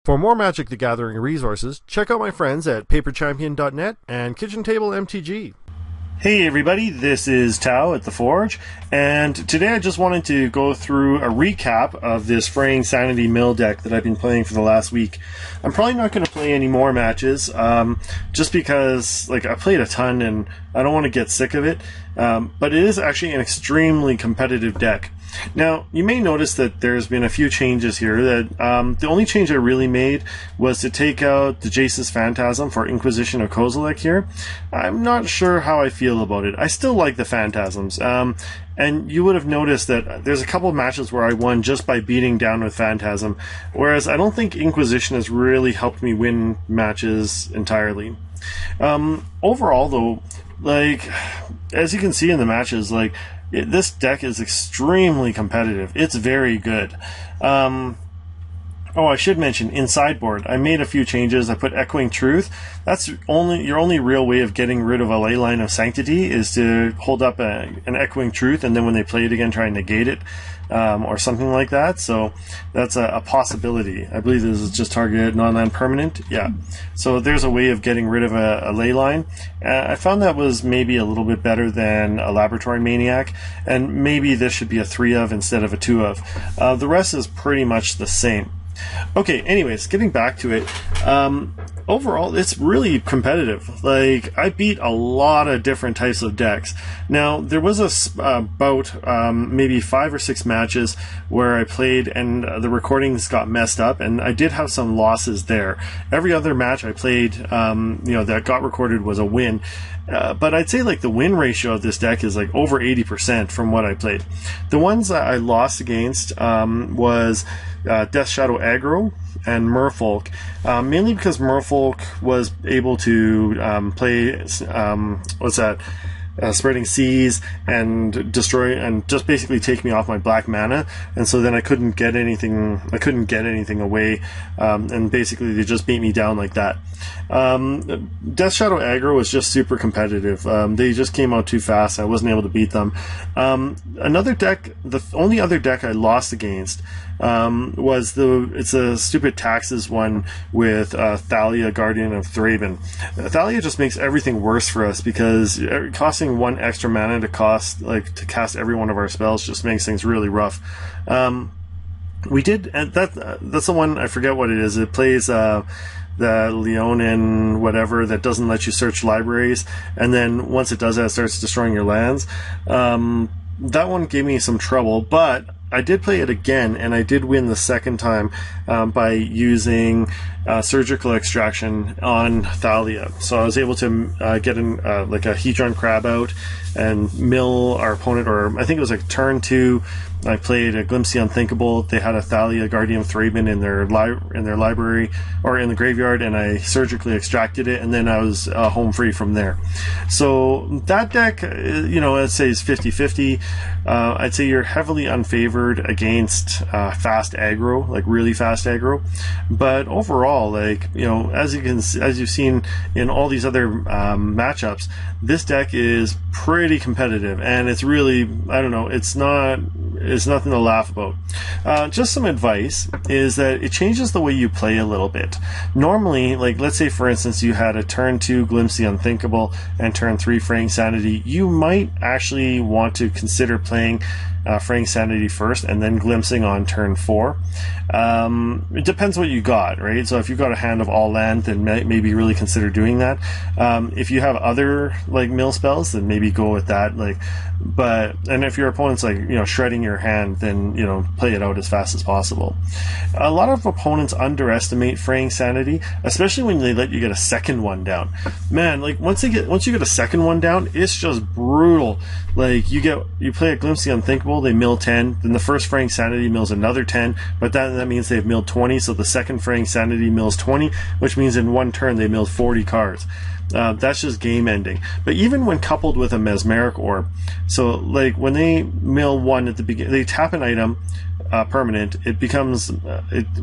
For more Magic the Gathering resources, check out my friends at paperchampion.net and Kitchen Table MTG. Hey everybody, this is Tao at The Forge, and today I just wanted to go through a recap of this Fraying Sanity Mill deck that I've been playing for the last week. I'm probably not going to play any more matches, just because I played a ton and I don't want to get sick of it, but it is actually an extremely competitive deck. Now, you may notice that there's been a few changes here. That the only change I really made was to take out the Jace's Phantasm for Inquisition of Kozilek here. I'm not sure how I feel about it. I still like the Phantasms. And you would have noticed that there's a couple of matches where I won just by beating down with Phantasm, whereas I don't think Inquisition has really helped me win matches entirely. Overall, though, as you can see in the matches, this deck is extremely competitive. It's very good. I should mention, in Sideboard, I made a few changes. I put Echoing Truth. That's your only real way of getting rid of a Leyline of Sanctity is to hold up an Echoing Truth, and then when they play it again, try and negate it, or something like that. So that's a possibility. I believe this is just target non-land permanent. Yeah. So there's a way of getting rid of a Leyline. I found that was maybe a little bit better than a Laboratory Maniac, and maybe this should be a 3 of instead of a 2 of. The rest is pretty much the same. Okay, anyways, getting back to it, overall, it's really competitive. I beat a lot of different types of decks. Now, there was about maybe 5 or 6 matches where I played and the recordings got messed up, and I did have some losses there. Every other match I played, that got recorded was a win. But I'd say the win ratio of this deck is over 80% from what I played. The ones that I lost against was Death Shadow Aggro and Merfolk, mainly because Merfolk was able to play Spreading Seas and destroy and just basically take me off my black mana, and so then I couldn't get anything away, and basically they just beat me down like that. Death Shadow Aggro was just super competitive. They just came out too fast. I wasn't able to beat them. Another deck, the only other deck I lost against it's a stupid taxes one with Thalia, Guardian of Thraben. Thalia just makes everything worse for us because costing 1 extra mana to cast every one of our spells just makes things really rough. We did, and that's the one, I forget what it is. It plays the Leonin whatever that doesn't let you search libraries, and then once it does that, it starts destroying your lands. That one gave me some trouble, but I did play it again, and I did win the second time by using Surgical Extraction on Thalia. So I was able to get a Hedron Crab out and mill our opponent, or I think it was turn 2. I played a Glimpse The Unthinkable. They had a Thalia, Guardian of Thraben in their library or in the graveyard, and I surgically extracted it, and then I was home free from there. So that deck, I'd say is 50-50. I'd say you're heavily unfavored against fast aggro, really fast aggro. But overall, as you've seen in all these other matchups, this deck is pretty competitive, and it's really, it's nothing to laugh about. Just some advice is that it changes the way you play a little bit. Normally, let's say for instance you had a turn 2 Glimpse The Unthinkable and turn 3 Fraying Sanity, you might actually want to consider playing Fraying Sanity first and then glimpsing on turn 4. It depends what you got, right? So if you've got a hand of all land, then maybe really consider doing that. If you have other mill spells, then maybe go with that. And if your opponent's shredding your hand, then play it out as fast as possible. A lot of opponents underestimate Fraying Sanity, especially when they let you get a second one down. Man, once you get a second one down, it's just brutal. You play a Glimpse The Unthinkable, they mill 10, then the first Fraying Sanity mills another 10, but that means they've milled 20, so the second Fraying Sanity mills 20, which means in one turn they milled 40 cards. That's just game ending. But even when coupled with a Mesmeric Orb, so when they mill 1 at the beginning, they tap an item, permanent, it becomes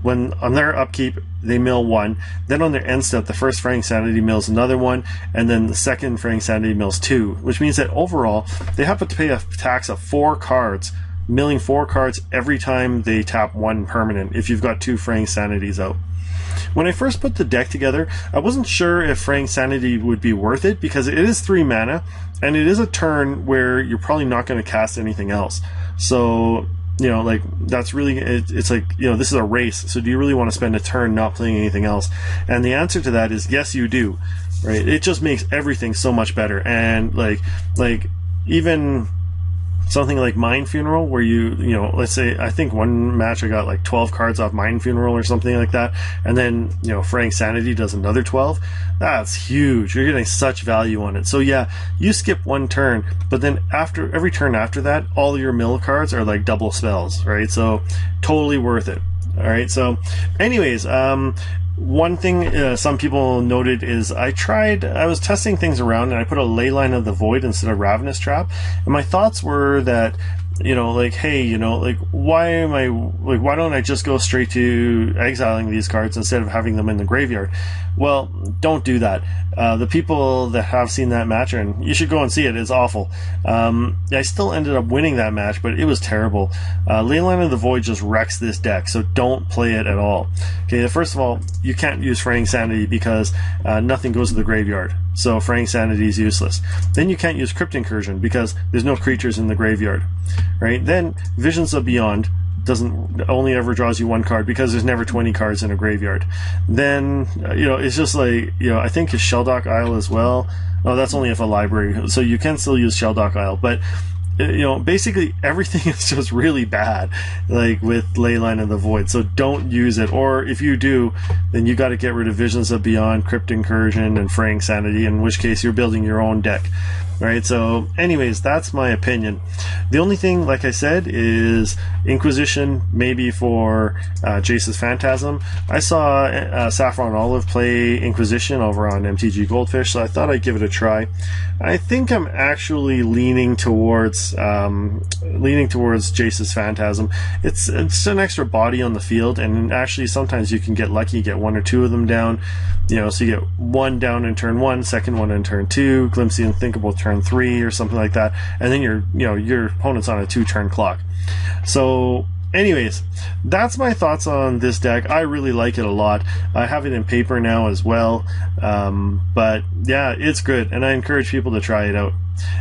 when on their upkeep they mill 1, then on their end step the first Fraying Sanity mills another 1, and then the second Fraying Sanity mills 2, which means that overall they have to pay a tax of 4 cards, milling 4 cards every time they tap 1 permanent if you've got 2 Fraying Sanities out. When I first put the deck together, I wasn't sure if Fraying Sanity would be worth it, because it is 3 mana, and it is a turn where you're probably not going to cast anything else. So, you know, like, that's really, it's like, you know, this is a race, so do you really want to spend a turn not playing anything else? And the answer to that is yes, you do, right? It just makes everything so much better. And, like even something like Mind Funeral, where you know, let's say, I think one match I got like 12 cards off Mind Funeral or something like that, and then, you know, Fraying Sanity does another 12. That's huge. You're getting such value on it. So yeah, you skip one turn, but then after every turn after that, all your mill cards are like double spells, right? So totally worth it. All right. So anyways, one thing some people noted is I was testing things around, and I put a Leyline of the Void instead of Ravenous Trap, and my thoughts were that, you know, like, hey, you know, like, why don't I just go straight to exiling these cards instead of having them in the graveyard? Well, don't do that. The people that have seen that match, and you should go and see it, it's awful. I still ended up winning that match, but it was terrible. Leyline of the Void just wrecks this deck, so don't play it at all. Okay, first of all, you can't use Fraying Sanity because nothing goes to the graveyard, so Fraying Sanity is useless. Then you can't use Crypt Incursion because there's no creatures in the graveyard, right? Then Visions of Beyond only ever draws you 1 card because there's never 20 cards in a graveyard. Then, you know, it's just like, you know, I think it's Shelldock Isle as well. Oh, that's only if a library, so you can still use Shelldock Isle, but, you know, basically everything is just really bad, like with Leyline of the Void, so don't use it. Or if you do, then you got to get rid of Visions of Beyond, Crypt Incursion, and Fraying Sanity, in which case you're building your own deck. Right, so anyways, that's my opinion. The only thing, like I said, is Inquisition, maybe for Jace's Phantasm. I saw Saffron Olive play Inquisition over on MTG Goldfish, so I thought I'd give it a try. I think I'm actually leaning towards Jace's Phantasm. It's an extra body on the field, and actually sometimes you can get lucky, get 1 or 2 of them down. You know, so you get 1 down in turn 1, second one in turn 2, Glimpse the Unthinkable turn 3 or something like that, and then your opponent's on a 2-turn clock. So anyways, that's my thoughts on this deck. I really like it a lot. I have it in paper now as well, but yeah, it's good, and I encourage people to try it out.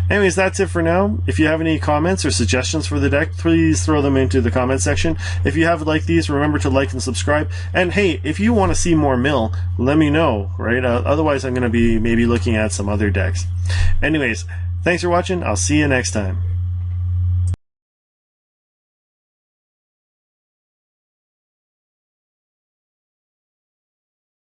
Anyways, that's it for now. If you have any comments or suggestions for the deck, please throw them into the comment section. If you have liked these, remember to like and subscribe. And hey, if you want to see more mill, let me know, right? Otherwise, I'm going to be maybe looking at some other decks. Anyways, thanks for watching. I'll see you next time.